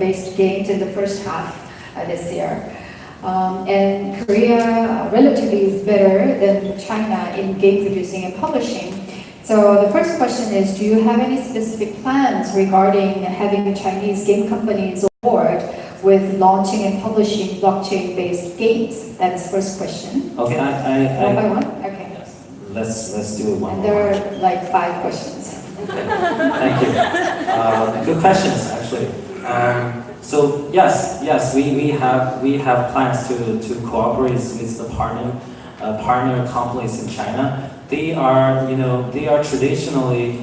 based games in the first half this year. And Korea relatively is better than China in game producing and publishing. So the first question is, do you have any specific plans regarding having Chinese game companies on board with launching and publishing blockchain-based games? That is first question. Okay, one by one? Okay. Yes. Let's do it one and by there one. are like 5 questions. Okay. Thank you. Good questions, actually. So yes, we have plans to cooperate with the partner companies in China. They are traditionally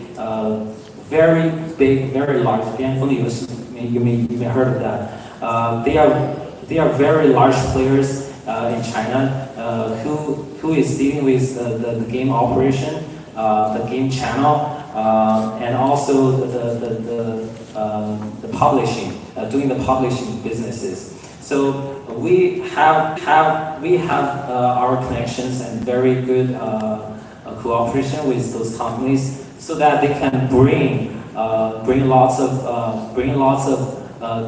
very big, very large. You may heard of that. They are very large players in China who is dealing with the game operation, the game channel, and also the publishing, doing the publishing businesses. So we have our connections and very good cooperation with those companies, so that they can bring lots of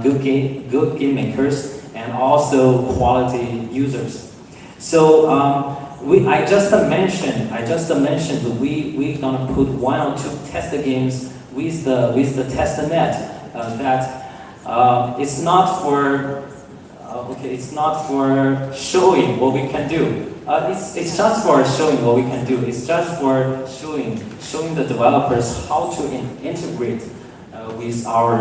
good game makers and also quality users. So I just mentioned that we gonna put 1 or 2 test games with the test net. It's not for showing what we can do. It's just for showing what we can do. It's just for showing the developers how to integrate with our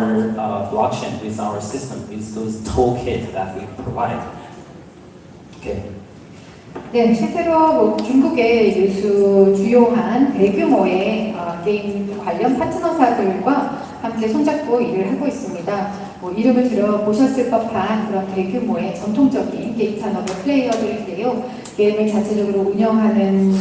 blockchain, with our system, with those toolkits that we provide. Okay. 네, 실제로 중국의 주요한 대규모의 게임 관련 파트너사들과 함께 손잡고 일을 하고 있습니다. 이름을 들어보셨을 법한 그런 대규모의 전통적인 게임 산업의 플레이어들인데요. 게임을 자체적으로 운영하는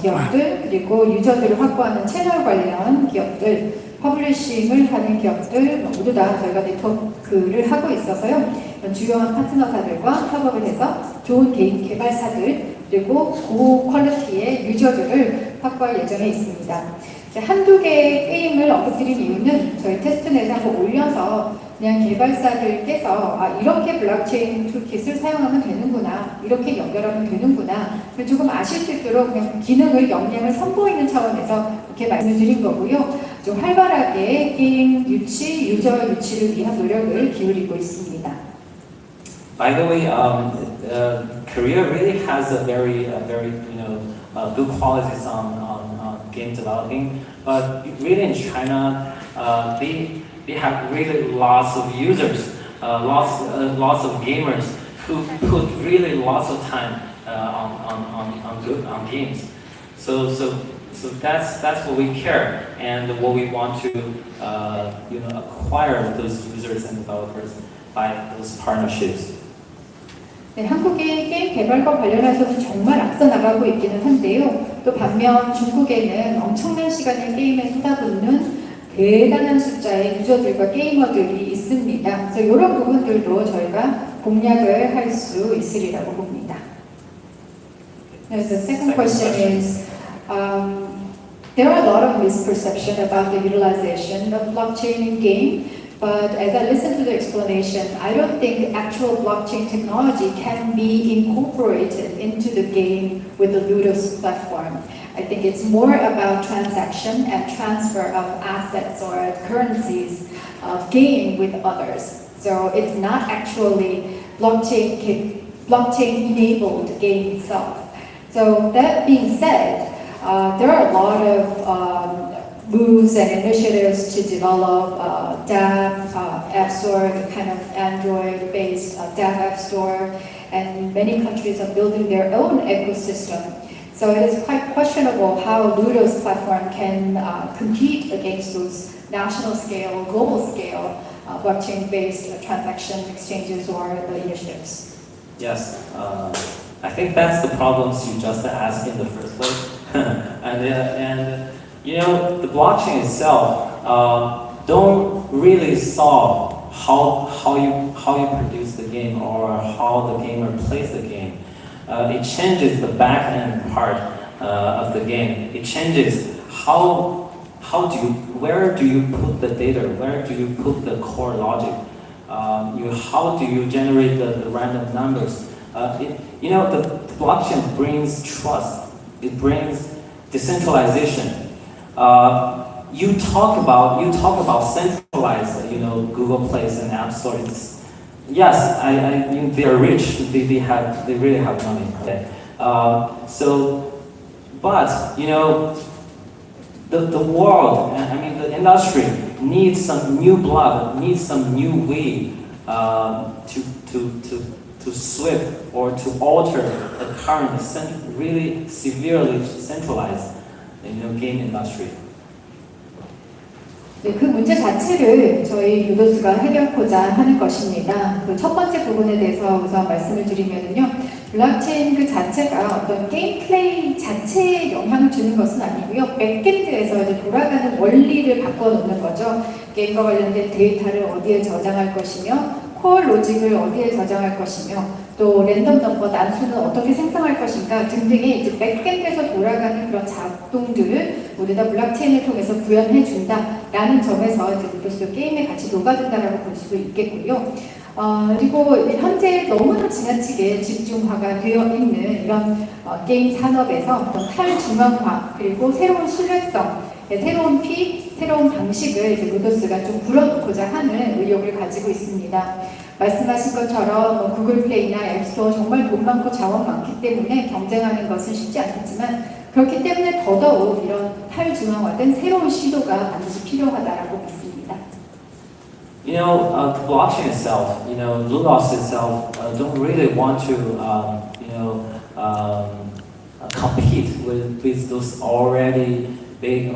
기업들, 그리고 유저들을 확보하는 채널 관련 기업들, 퍼블리싱을 하는 기업들 모두 다 저희가 네트워크를 하고 있어서요. 주요한 파트너사들과 협업을 해서 좋은 게임 개발사들 그리고 고퀄리티의 유저들을 확보할 예정에 있습니다. 한두 개의 게임을 언급드린 이유는 저희 테스트넷에 한번 올려서 그냥 개발사들께서 이렇게 블록체인 툴킷을 사용하면 되는구나, 이렇게 연결하면 되는구나 조금 아실 수 있도록 그냥 기능을, 역량을 선보이는 차원에서 이렇게 말씀을 드린 거고요. 좀 활발하게 게임 유치, 유저 유치를 위한 노력을 기울이고 있습니다. By the way, Korea really has a very good qualities on game developing, but really in China, they have really lots of users, lots of gamers who put really lots of time on games. So that's what we care and what we want to acquire those users and developers by those partnerships. 네, 한국의 게임 개발과 관련해서는 정말 앞서 나가고 있기는 한데요. 또 반면 중국에는 엄청난 시간을 게임에 쏟아붓는 대단한 숫자의 유저들과 게이머들이 있습니다. 그래서 이런 부분들도 저희가 공략을 할 수 있으리라고 봅니다. The second question is, there are a lot of misperception about the utilization of blockchain in game. But as I listen to the explanation, I don't think actual blockchain technology can be incorporated into the game with the Ludos platform. I think it's more about transaction and transfer of assets or currencies of game with others. So it's not actually blockchain-enabled game itself. So that being said, there are a lot of moves and initiatives to develop DApp, App Store, kind of Android-based DApp App Store, and many countries are building their own ecosystem. So it is quite questionable how Ludos platform can compete against those national scale, global scale, blockchain-based transaction exchanges or the initiatives. Yes, I think that's the problems you just asked in the first place, and the blockchain itself don't really solve how you produce the game or how the gamer plays the game. It changes the back end part of the game. It changes where do you put the data, where do you put the core logic. how do you generate the random numbers? The blockchain brings trust. It brings decentralization. You talk about centralized, Google Plays and App Store. Yes, I mean they are rich. They really have money. Okay. But the world, the industry needs some new blood, needs some new way to sweep or to alter the current really severely centralized game industry. 네, 그 문제 자체를 저희 루도스가 해결하고자 하는 것입니다. 그 첫 번째 부분에 대해서 우선 말씀을 드리면요, 블록체인 그 자체가 어떤 게임 플레이 자체에 영향을 주는 것은 아니고요, 백엔드에서 이제 돌아가는 원리를 바꿔놓는 거죠. 게임과 관련된 데이터를 어디에 저장할 것이며, 코어 로직을 어디에 저장할 것이며, 또 랜덤 넘버 난수는 어떻게 생성할 것인가 등등의 이제 백엔드에서 돌아가는 그런 작동들을 모두 다 블록체인을 통해서 구현해 준다라는 점에서 이제 루도스 게임에 같이 녹아든다라고 볼 수도 있겠고요. 그리고 현재 너무나 지나치게 집중화가 되어 있는 이런 게임 산업에서 어떤 탈중앙화 그리고 새로운 신뢰성, 새로운 새로운 방식을 이제 루도스가 좀 불어넣고자 하는 의욕을 가지고 있습니다. 말씀하신 것처럼 구글 플레이나 앱스토어 정말 돈 많고 자원 많기 때문에 경쟁하는 것은 쉽지 않겠지만 그렇기 때문에 더더욱 이런 탈중앙화된 새로운 시도가 반드시 필요하다라고 믿습니다. The blockchain itself, Ludos itself, don't really want to, compete with those already big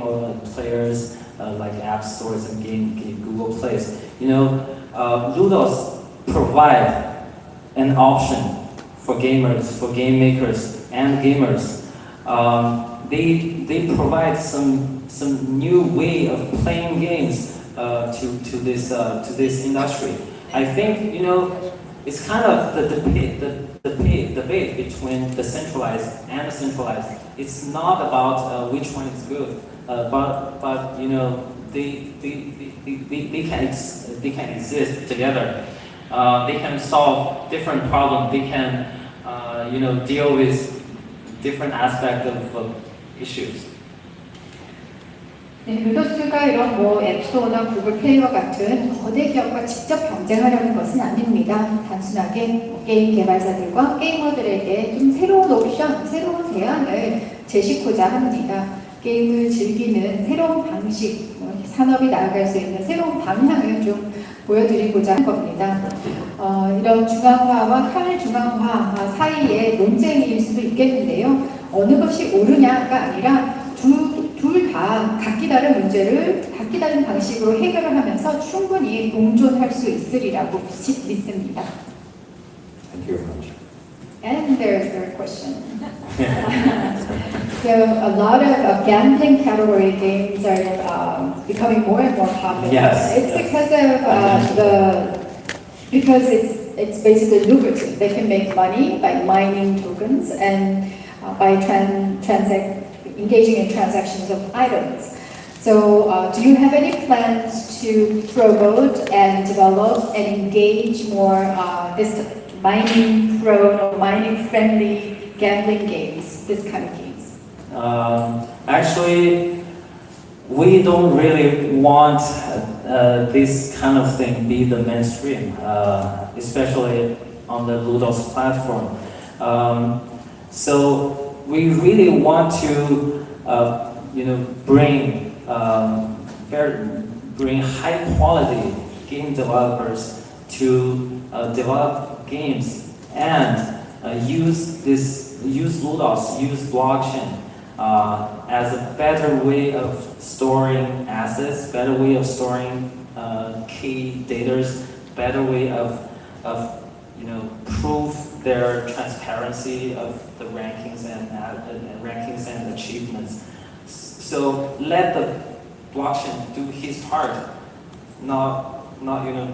players like app stores and Google Plays. Ludos provide an option for gamers, for game makers, and gamers. They provide some new way of playing games to this industry. I think it's kind of the debate between the centralized and the centralized. It's not about which one is good, but they can exist together. They can solve different problems. They can deal with different aspects of issues. 네, 루도스가 이런 앱스토어나 구글 플레이와 같은 거대 기업과 직접 경쟁하려는 것은 아닙니다. 단순하게 게임 개발자들과 게이머들에게 좀 새로운 옵션, 새로운 대안을 제시코자 합니다. 게임을 즐기는 새로운 방식, 산업이 나아갈 수 있는 새로운 방향을 좀 보여드리고자 한 겁니다. 이런 중앙화와 탈중앙화 사이의 논쟁일 수도 있겠는데요. 어느 것이 옳으냐가 아니라 둘 다 각기 다른 문제를 각기 다른 방식으로 해결을 하면서 충분히 공존할 수 있으리라고 믿습니다. Thank you very much. And there's their question. So a lot of gambling category games are becoming more and more popular. Yes, It's yes. because of because it's basically lucrative. They can make money by mining tokens and by engaging in transactions of items. So, do you have any plans to promote and develop and engage more this mining-prone or mining-friendly gambling games, this kind of games? Actually, we don't really want this kind of thing be the mainstream, especially on the Ludos platform. So we really want to, bring high-quality game developers to develop games and use Ludos, use blockchain as a better way of storing assets, better way of storing key data, better way of prove their transparency of the rankings and achievements. So let the blockchain do his part, not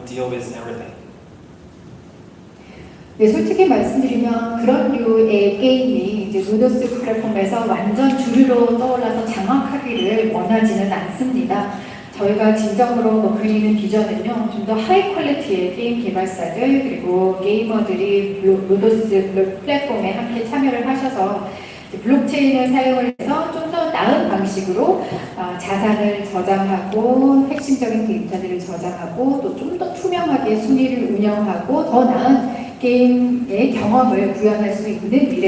deal with everything. 네, 솔직히 말씀드리면 그런 류의 게임이 이제 루도스 플랫폼에서 완전 주류로 떠올라서 장악하기를 원하지는 않습니다. 저희가 진정으로 그리는 비전은요, 좀 더 하이 퀄리티의 게임 개발사들 그리고 게이머들이 로도스 플랫폼에 함께 참여를 하셔서 블록체인을 사용을 해서 좀 더 나은 방식으로 자산을 저장하고 핵심적인 데이터들을 저장하고 또 좀 더 투명하게 순위를 운영하고 더 나은 게임의 경험을 구현할 수 있는 미래